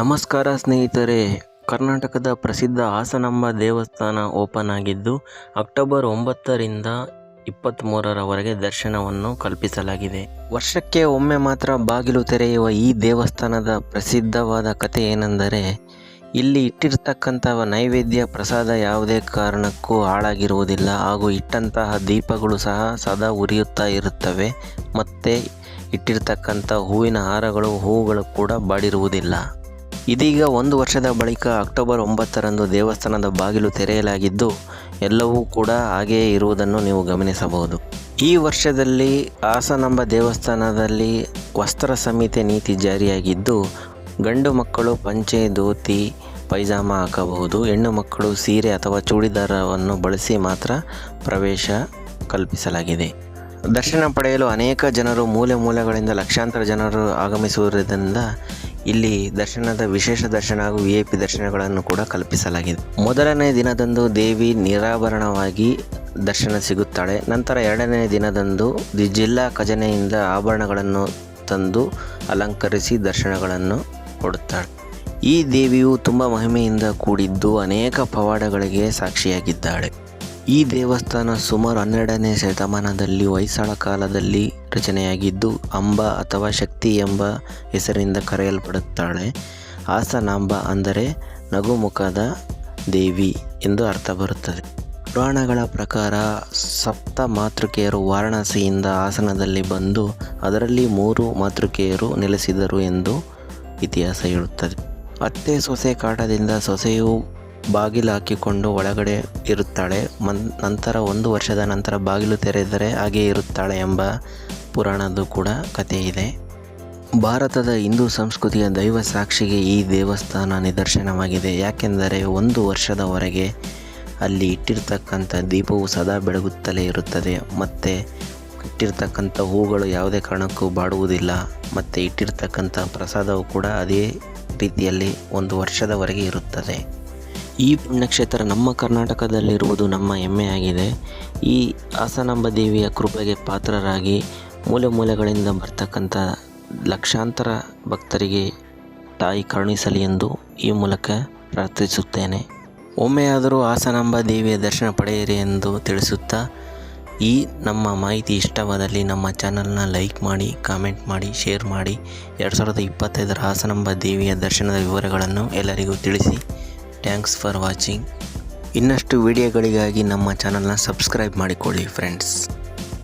ನಮಸ್ಕಾರ ಸ್ನೇಹಿತರೆ, ಕರ್ನಾಟಕದ ಪ್ರಸಿದ್ಧ ಹಾಸನಾಂಬ ದೇವಸ್ಥಾನ ಓಪನ್ ಆಗಿದ್ದು ಅಕ್ಟೋಬರ್ 9ರಿಂದ 23ರವರೆಗೆ ದರ್ಶನವನ್ನು ಕಲ್ಪಿಸಲಾಗಿದೆ. ವರ್ಷಕ್ಕೆ ಒಮ್ಮೆ ಮಾತ್ರ ಬಾಗಿಲು ತೆರೆಯುವ ಈ ದೇವಸ್ಥಾನದ ಪ್ರಸಿದ್ಧವಾದ ಕಥೆ ಏನೆಂದರೆ, ಇಲ್ಲಿ ಇಟ್ಟಿರ್ತಕ್ಕಂಥ ನೈವೇದ್ಯ ಪ್ರಸಾದ ಯಾವುದೇ ಕಾರಣಕ್ಕೂ ಹಾಳಾಗಿರುವುದಿಲ್ಲ ಹಾಗೂ ಇಟ್ಟಂತಹ ದೀಪಗಳು ಸಹ ಸದಾ ಉರಿಯುತ್ತಾ ಇರುತ್ತವೆ. ಮತ್ತು ಇಟ್ಟಿರ್ತಕ್ಕಂಥ ಹೂವಿನ ಹಾರಗಳು ಹೂವುಗಳು ಕೂಡ ಬಾಡಿರುವುದಿಲ್ಲ. ಇದೀಗ 1 ವರ್ಷದ ಬಳಿಕ ಅಕ್ಟೋಬರ್ 9ರಂದು ದೇವಸ್ಥಾನದ ಬಾಗಿಲು ತೆರೆಯಲಾಗಿದ್ದು ಎಲ್ಲವೂ ಕೂಡ ಹಾಗೆಯೇ ಇರುವುದನ್ನು ನೀವು ಗಮನಿಸಬಹುದು. ಈ ವರ್ಷದಲ್ಲಿ ಹಾಸನಾಂಬ ದೇವಸ್ಥಾನದಲ್ಲಿ ವಸ್ತ್ರ ಸಂಹಿತೆ ನೀತಿ ಜಾರಿಯಾಗಿದ್ದು, ಗಂಡು ಮಕ್ಕಳು ಪಂಚೆ, ಧೋತಿ, ಪೈಜಾಮ ಹಾಕಬಹುದು. ಹೆಣ್ಣು ಮಕ್ಕಳು ಸೀರೆ ಅಥವಾ ಚೂಡಿದಾರವನ್ನು ಬಳಸಿ ಮಾತ್ರ ಪ್ರವೇಶ ಕಲ್ಪಿಸಲಾಗಿದೆ. ದರ್ಶನ ಪಡೆಯಲು ಅನೇಕ ಜನರು ಮೂಲೆಗಳಿಂದ ಲಕ್ಷಾಂತರ ಜನರು ಆಗಮಿಸುವುದರಿಂದ ಇಲ್ಲಿ ದರ್ಶನದ ವಿಶೇಷ ದರ್ಶನ ಹಾಗೂ VIP ದರ್ಶನಗಳನ್ನು ಕೂಡ ಕಲ್ಪಿಸಲಾಗಿದೆ. ಮೊದಲನೇ ದಿನದಂದು ದೇವಿ ನಿರಾಭರಣವಾಗಿ ದರ್ಶನ ಸಿಗುತ್ತಾಳೆ. ನಂತರ 2ನೇ ದಿನದಂದು ಜಿಲ್ಲಾ ಖಜಾನೆಯಿಂದ ಆಭರಣಗಳನ್ನು ತಂದು ಅಲಂಕರಿಸಿ ದರ್ಶನಗಳನ್ನು ಕೊಡುತ್ತಾಳೆ. ಈ ದೇವಿಯು ತುಂಬ ಮಹಿಮೆಯಿಂದ ಕೂಡಿದ್ದು ಅನೇಕ ಪವಾಡಗಳಿಗೆ ಸಾಕ್ಷಿಯಾಗಿದ್ದಾಳೆ. ಈ ದೇವಸ್ಥಾನ ಸುಮಾರು 12ನೇ ಶತಮಾನದಲ್ಲಿ ಹೊಯ್ಸಳ ಕಾಲದಲ್ಲಿ ರಚನೆಯಾಗಿದ್ದು ಅಂಬ ಅಥವಾ ಶಕ್ತಿ ಎಂಬ ಹೆಸರಿನಿಂದ ಕರೆಯಲ್ಪಡುತ್ತಾಳೆ. ಹಾಸನಾಂಬ ಅಂದರೆ ನಗುಮುಖದ ದೇವಿ ಎಂದು ಅರ್ಥ ಬರುತ್ತದೆ. ಪುರಾಣಗಳ ಪ್ರಕಾರ ಸಪ್ತ ಮಾತೃಕೆಯರು ವಾರಣಾಸಿಯಿಂದ ಹಾಸನದಲ್ಲಿ ಬಂದು ಅದರಲ್ಲಿ 3 ಮಾತೃಕೆಯರು ನೆಲೆಸಿದರು ಎಂದು ಇತಿಹಾಸ ಹೇಳುತ್ತದೆ. ಅತ್ತೆ ಸೊಸೆ ಕಾಟದಿಂದ ಸೊಸೆಯು ಬಾಗಿಲು ಹಾಕಿಕೊಂಡು ಒಳಗಡೆ ಇರುತ್ತಾಳೆ. ನಂತರ 1 ವರ್ಷದ ನಂತರ ಬಾಗಿಲು ತೆರೆದರೆ ಹಾಗೆ ಇರುತ್ತಾಳೆ ಎಂಬ ಪುರಾಣದ್ದು ಕೂಡ ಕಥೆ ಇದೆ. ಭಾರತದ ಹಿಂದೂ ಸಂಸ್ಕೃತಿಯ ದೈವ ಸಾಕ್ಷಿಗೆ ಈ ದೇವಸ್ಥಾನ ನಿದರ್ಶನವಾಗಿದೆ. ಯಾಕೆಂದರೆ 1 ವರ್ಷದವರೆಗೆ ಅಲ್ಲಿ ಇಟ್ಟಿರ್ತಕ್ಕಂಥ ದೀಪವು ಸದಾ ಬೆಳಗುತ್ತಲೇ ಇರುತ್ತದೆ. ಮತ್ತು ಇಟ್ಟಿರ್ತಕ್ಕಂಥ ಹೂಗಳು ಯಾವುದೇ ಕಾರಣಕ್ಕೂ ಬಾಡುವುದಿಲ್ಲ. ಮತ್ತು ಇಟ್ಟಿರ್ತಕ್ಕಂಥ ಪ್ರಸಾದವು ಕೂಡ ಅದೇ ರೀತಿಯಲ್ಲಿ 1 ವರ್ಷದವರೆಗೆ ಇರುತ್ತದೆ. ಈ ಪುಣ್ಯಕ್ಷೇತ್ರ ನಮ್ಮ ಕರ್ನಾಟಕದಲ್ಲಿರುವುದು ನಮ್ಮ ಹೆಮ್ಮೆಯಾಗಿದೆ. ಈ ಹಾಸನಾಂಬ ದೇವಿಯ ಕೃಪೆಗೆ ಪಾತ್ರರಾಗಿ ಮೂಲೆಗಳಿಂದ ಬರ್ತಕ್ಕಂಥ ಲಕ್ಷಾಂತರ ಭಕ್ತರಿಗೆ ತಾಯಿ ಕರುಣಿಸಲಿ ಎಂದು ಈ ಮೂಲಕ ಪ್ರಾರ್ಥಿಸುತ್ತೇನೆ. ಒಮ್ಮೆಯಾದರೂ ಹಾಸನಾಂಬ ದೇವಿಯ ದರ್ಶನ ಪಡೆಯಿರಿ ಎಂದು ತಿಳಿಸುತ್ತಾ, ಈ ನಮ್ಮ ಮಾಹಿತಿ ಇಷ್ಟವಾದಲ್ಲಿ ನಮ್ಮ ಚಾನಲ್ನ ಲೈಕ್ ಮಾಡಿ, ಕಾಮೆಂಟ್ ಮಾಡಿ, ಶೇರ್ ಮಾಡಿ. 2025ರ ಹಾಸನಾಂಬ ದೇವಿಯ ದರ್ಶನದ ವಿವರಗಳನ್ನು ಎಲ್ಲರಿಗೂ ತಿಳಿಸಿ. Thanks for watching. ಇನ್ನಷ್ಟು ವಿಡಿಯೋಗಳಿಗಾಗಿ ನಮ್ಮ ಚಾನಲ್ನ ಸಬ್ಸ್ಕ್ರೈಬ್ ಮಾಡಿಕೊಳ್ಳಿ ಫ್ರೆಂಡ್ಸ್.